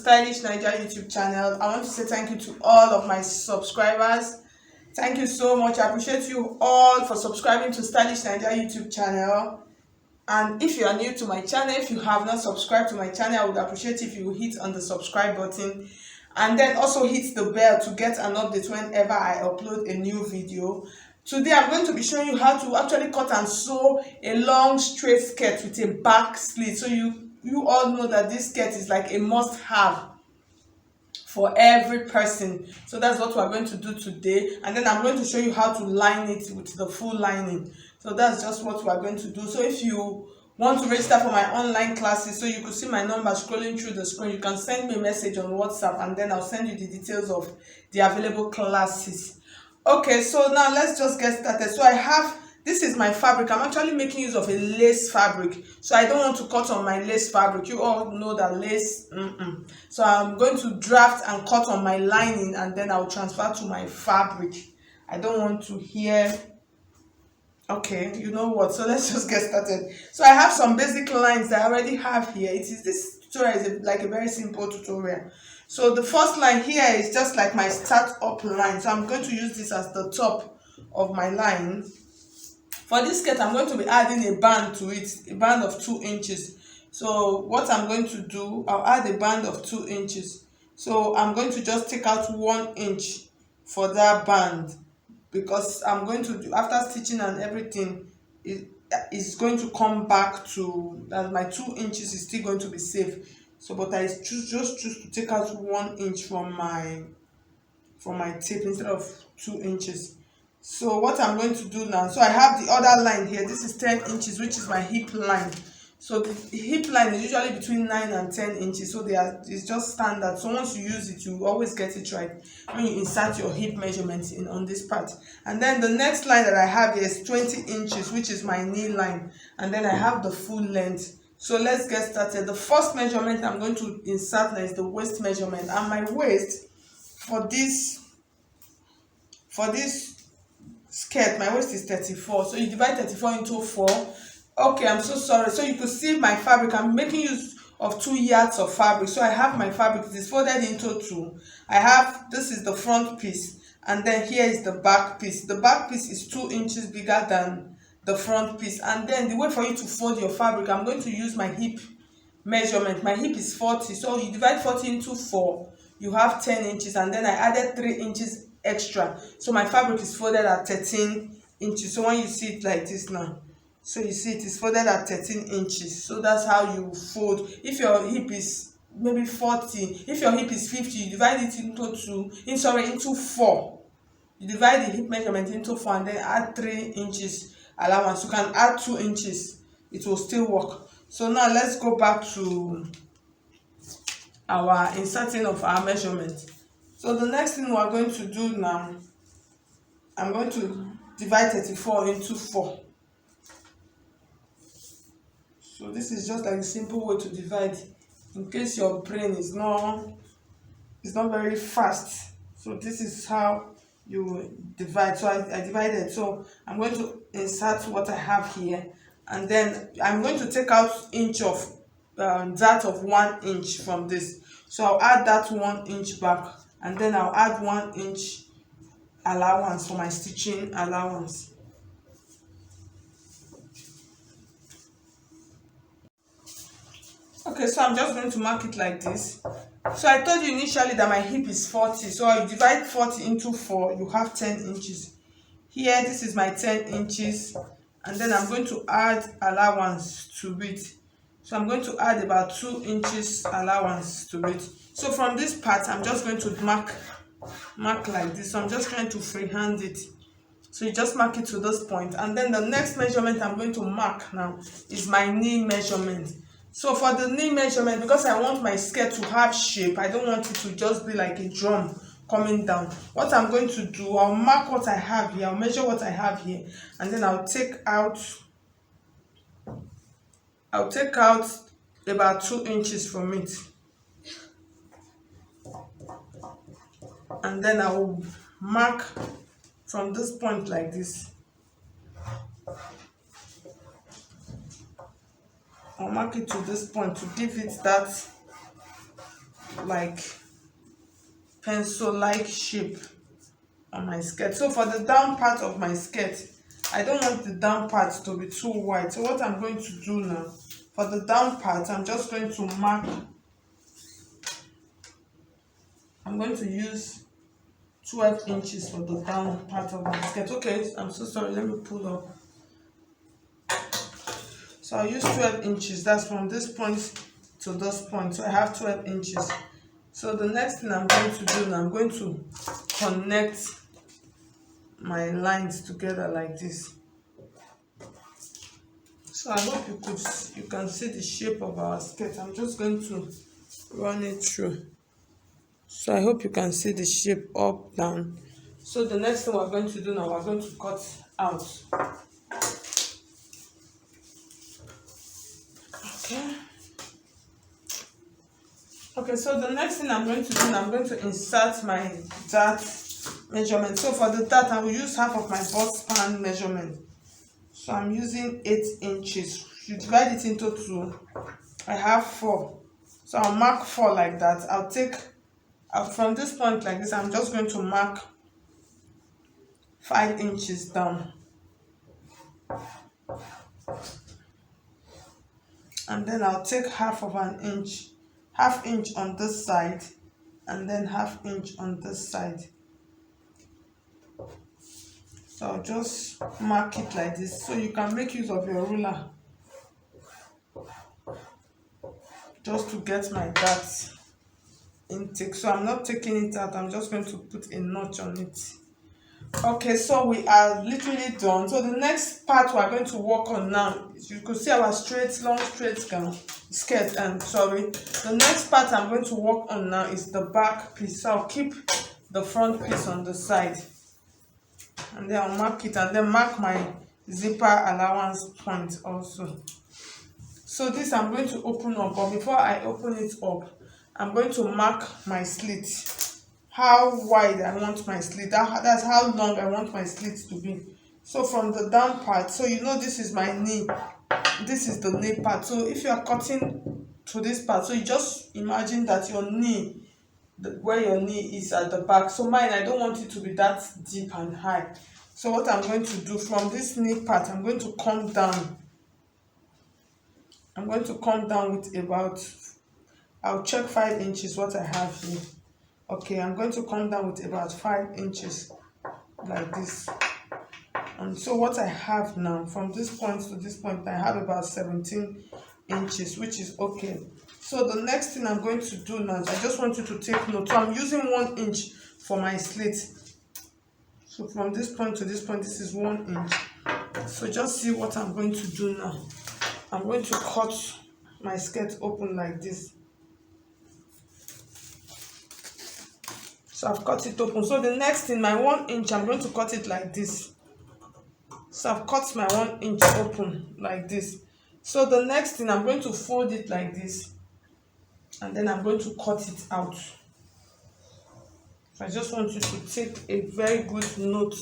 Stylish Naija YouTube channel. I want to say thank you to all of my subscribers. Thank you so much. I appreciate you all for subscribing to Stylish Naija YouTube channel. And if you are new to my channel, if you have not subscribed to my channel, I would appreciate if you hit on the subscribe button and then also hit the bell to get an update whenever I upload a new video. Today I'm going to be showing you how to actually cut and sew a long straight skirt with a back slit. So you all know that this skirt is like a must-have for every person. So that's what we're going to do today, and then I'm going to show you how to line it with the full lining. So that's just what we're going to do. So if you want to register for my online classes, so you could see my number scrolling through the screen, you can send me a message on WhatsApp and then I'll send you the details of the available classes. Okay, so now let's just get started. So I have, this is my fabric. I'm actually making use of a lace fabric, so I don't want to cut on my lace fabric. You all know that lace, so I'm going to draft and cut on my lining, and then I'll transfer to my fabric. I don't want to hear. Okay, you know what, so let's just get started. So I have some basic lines that I already have here. This tutorial is like a very simple tutorial. So the first line here is just like my start up line, so I'm going to use this as the top of my line. For this skirt, I'm going to be adding a band to it, a band of 2 inches. So what I'm going to do, I'll add a band of 2 inches. So I'm going to just take out 1 inch for that band, because I'm going to do, after stitching and everything, it is going to come back to that my 2 inches is still going to be safe. So but I choose to take out 1 inch from my tip instead of 2 inches. So what I'm going to do now, so I have the other line here. This is 10 inches, which is my hip line. So the hip line is usually between 9 and 10 inches, so it's just standard. So once you use it, you always get it right when you insert your hip measurements in on this part. And then the next line that I have here is 20 inches, which is my knee line, and then I have the full length. So let's get started. The first measurement I'm going to insert now is the waist measurement, and my waist for this skirt, my waist is 34. So you divide 34 into 4. Okay, I'm so sorry. So you could see my fabric. I'm making use of 2 yards of fabric. So I have my fabric. It is folded into 2. I have, this is the front piece, and then here is the back piece. The back piece is 2 inches bigger than the front piece. And then the way for you to fold your fabric, I'm going to use my hip measurement. My hip is 40. So you divide 40 into 4. You have 10 inches, and then I added 3 inches extra. So my fabric is folded at 13 inches. So when you see it like this now, so you see it is folded at 13 inches. So that's how you fold. If your hip is maybe 40, if your hip is 50, you divide it into 4. You divide the hip measurement into 4 and then add 3 inches allowance. You can add 2 inches, it will still work. So now let's go back to our inserting of our measurement. So the next thing we are going to do now, I'm going to divide 34 into 4. So this is just like a simple way to divide, in case your brain is not very fast. So this is how you divide. So I divided. So I'm going to insert what I have here, and then I'm going to take out inch of that of 1 inch from this. So I'll add that 1 inch back, and then I'll add 1 inch allowance for my stitching allowance. Okay, so I'm just going to mark it like this. So I told you initially that my hip is 40. So I divide 40 into 4, you have 10 inches. Here, this is my 10 inches. And then I'm going to add allowance to it. So I'm going to add about 2 inches allowance to it. So from this part, I'm just going to mark like this. So I'm just trying to freehand it. So you just mark it to this point. And then the next measurement I'm going to mark now is my knee measurement. So for the knee measurement, because I want my skirt to have shape, I don't want it to just be like a drum coming down. What I'm going to do, I'll mark what I have here, I'll measure what I have here, and then I'll take out about 2 inches from it. And then I will mark from this point like this. I'll mark it to this point to give it that like pencil-like shape on my skirt. So for the down part of my skirt, I don't want the down part to be too wide. So what I'm going to do now, for the down part, I'm just going to mark. I'm going to use 12 inches for the down part of my skirt. Okay, I'm so sorry, let me pull up. So I'll use 12 inches. That's from this point to this point. So I have 12 inches. So the next thing I'm going to do now, I'm going to connect my lines together like this. So I hope you can see the shape of our skirt. I'm just going to run it through. So I hope you can see the shape up, down. So the next thing we're going to do now, we're going to cut out. Okay, so the next thing I'm going to do, I'm going to insert my dart measurement. So for the dart, I will use half of my bust span measurement. So I'm using 8 inches. You divide it into 2. I have 4. So I'll mark 4 like that. I'll take from this point like this, I'm just going to mark 5 inches down. And then I'll take half inch on this side, and then half inch on this side. So I'll just mark it like this. So you can make use of your ruler just to get my dart intake. So I'm not taking it out, I'm just going to put a notch on it. Okay, so we are literally done. So the next part we're going to work on now, you could see our long straight gown skirt. And the next part I'm going to work on now is the back piece. So I'll keep the front piece on the side, and then I'll mark it, and then mark my zipper allowance point also. So this I'm going to open up, but before I open it up, I'm going to mark my slit, how wide I want my slit. That's how long I want my slit to be. So from the down part, so you know this is my knee, this is the knee part. So if you are cutting to this part, so you just imagine that your knee, where your knee is at the back. So mine, I don't want it to be that deep and high. So what I'm going to do, from this knee part, I'm going to come down. I'm going to come down with about, I'll check 5 inches what I have here. Okay, I'm going to come down with about 5 inches like this. And so what I have now, from this point to this point, I have about 17 inches, which is okay. So the next thing I'm going to do now is, I just want you to take note. So I'm using 1 inch for my slit. So from this point to this point, this is 1 inch. So just see what I'm going to do now. I'm going to cut my skirt open like this. So I've cut it open. So the next thing, my 1 inch, I'm going to cut it like this. So I've cut my 1 inch open like this. So the next thing, I'm going to fold it like this, and then I'm going to cut it out. So I just want you to take a very good note.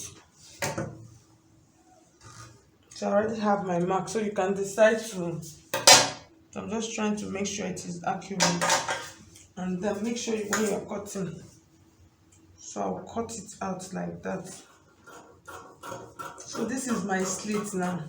So I already have my mark, so you can decide to, so I'm just trying to make sure it is accurate. And then make sure when you're cutting, so I'll cut it out like that. So this is my slit now.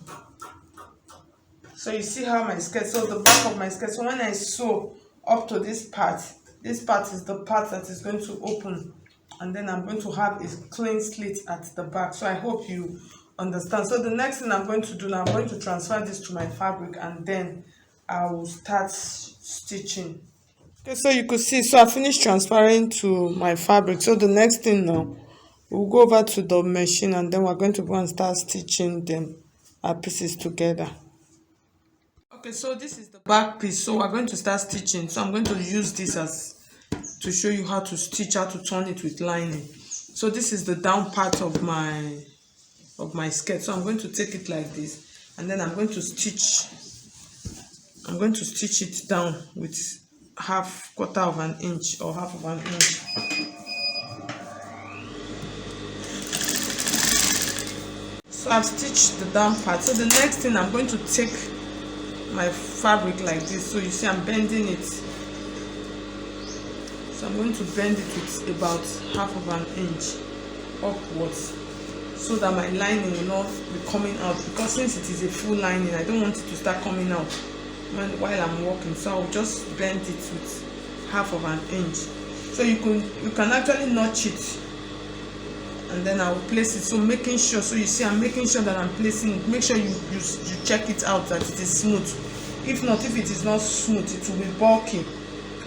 So you see how my skirt, so the back of my skirt, so when I sew up to this part is the part that is going to open, and then I'm going to have a clean slit at the back. So I hope you understand. So the next thing I'm going to do now, I'm going to transfer this to my fabric, and then I will start stitching. Okay, so you could see, so I finished transferring to my fabric. So the next thing now, we'll go over to the machine, and then we're going to go and start stitching them, our pieces together. Okay, so this is the back piece. So we're going to start stitching. So I'm going to use this as to show you how to stitch, how to turn it with lining. So this is the down part of my skirt. So I'm going to take it like this, and then I'm going to stitch it down with quarter of an inch or half of an inch. So I've stitched the down part. So the next thing, I'm going to take my fabric like this. So you see I'm bending it. So I'm going to bend it with about half of an inch upwards, so that my lining will not be coming out, because since it is a full lining, I don't want it to start coming out while I'm working. So I'll just bend it with half of an inch. So you can actually notch it, and then I'll place it. So making sure, so you see I'm making sure that I'm placing it. Make sure you check it out that it is smooth. If not, if it is not smooth, it will be bulky.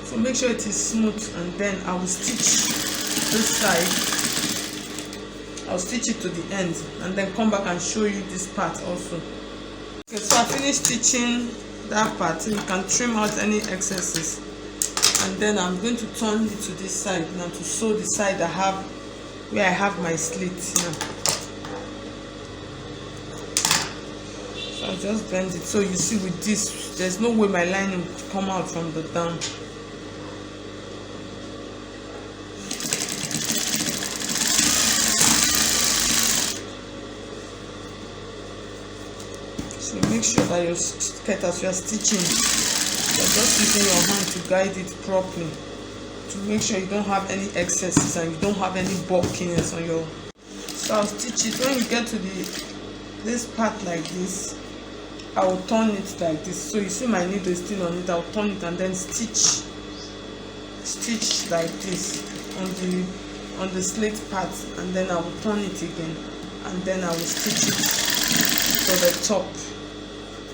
So make sure it is smooth, and then I will stitch this side. I'll stitch it to the end, and then come back and show you this part also. Okay, so I finished stitching that part. So you can trim out any excesses, and then I'm going to turn it to this side now to sew the side where I have my slit now. So I'll just bend it. So you see with this, there's no way my lining will come out from the down. So make sure that your skirt, as you are stitching, you're just using your hand to guide it properly, to make sure you don't have any excesses and you don't have any bulkiness on your. So I'll stitch it. When you get to this part like this, I will turn it like this. So you see my needle is still on it. I'll turn it and then stitch like this on the slit part, and then I will turn it again, and then I will stitch it to the top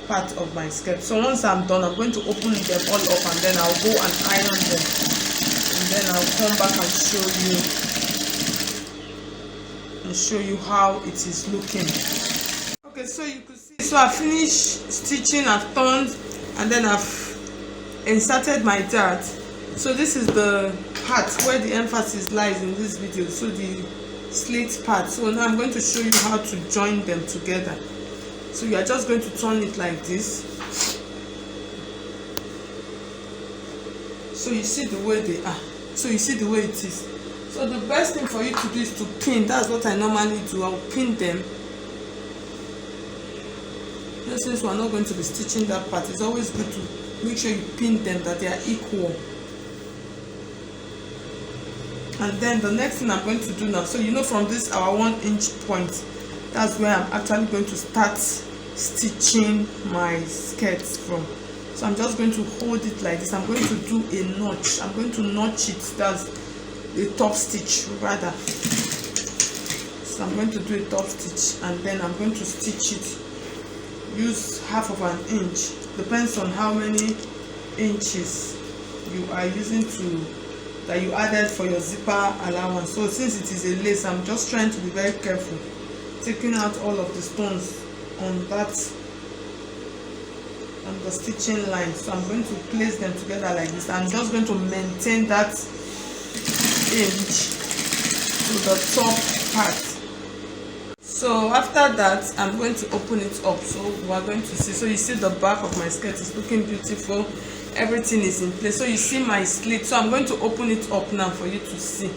part of my skirt. So once I'm done, I'm going to open them all up, and then I'll go and iron them, and then I'll come back and show you how it is looking. Okay, so you could see, so I finished stitching, I've turned, and then I've inserted my dart. So this is the part where the emphasis lies in this video, so the slit part. So now I'm going to show you how to join them together. So you are just going to turn it like this. So you see the way they are. So you see the way it is. So the best thing for you to do is to pin. That's what I normally do. I'll pin them. And since we're not going to be stitching that part, it's always good to make sure you pin them, that they are equal. And then the next thing I'm going to do now, so you know from this our 1 inch point, that's where I'm actually going to start stitching my skirts from. So I'm just going to hold it like this. I'm going to do a notch. I'm going to notch it. That's a top stitch rather. So I'm going to do a top stitch, and then I'm going to stitch it. Use half of an inch. Depends on how many inches you are using that you added for your zipper allowance. So since it is a lace, I'm just trying to be very careful, taking out all of the stones on the stitching line. So I'm going to place them together like this. I'm just going to maintain that inch to the top part. So after that, I'm going to open it up. So we're going to see. So you see the back of my skirt is looking beautiful. Everything is in place. So you see my slit. So I'm going to open it up now for you to see.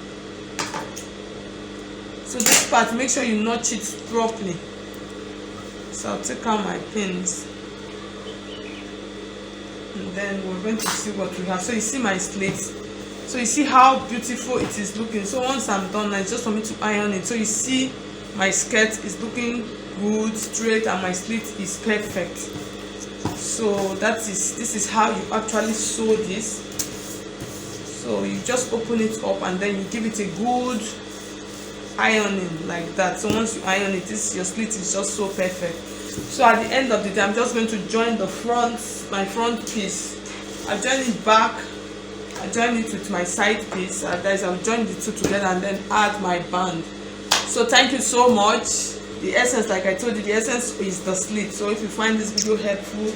So this part, make sure you notch it properly. So I'll take out my pins, and then we're going to see what we have. So you see my slit. So you see how beautiful it is looking. So once I'm done, it's just for me to iron it. So you see my skirt is looking good, straight, and my slit is perfect. So this is how you actually sew this. So you just open it up, and then you give it a good ironing like that. So once you iron it, your slit is just so perfect. So at the end of the day, I'm just going to join my front piece. I join it back, I join it with my side piece, and guys, I'll join the two together and then add my band. So thank you so much. The essence, like I told you, the essence is the slit. So if you find this video helpful,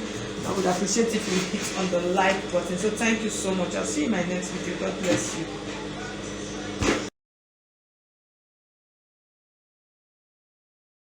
I would appreciate if you hit on the like button. So thank you so much. I'll see you in my next video. God bless you.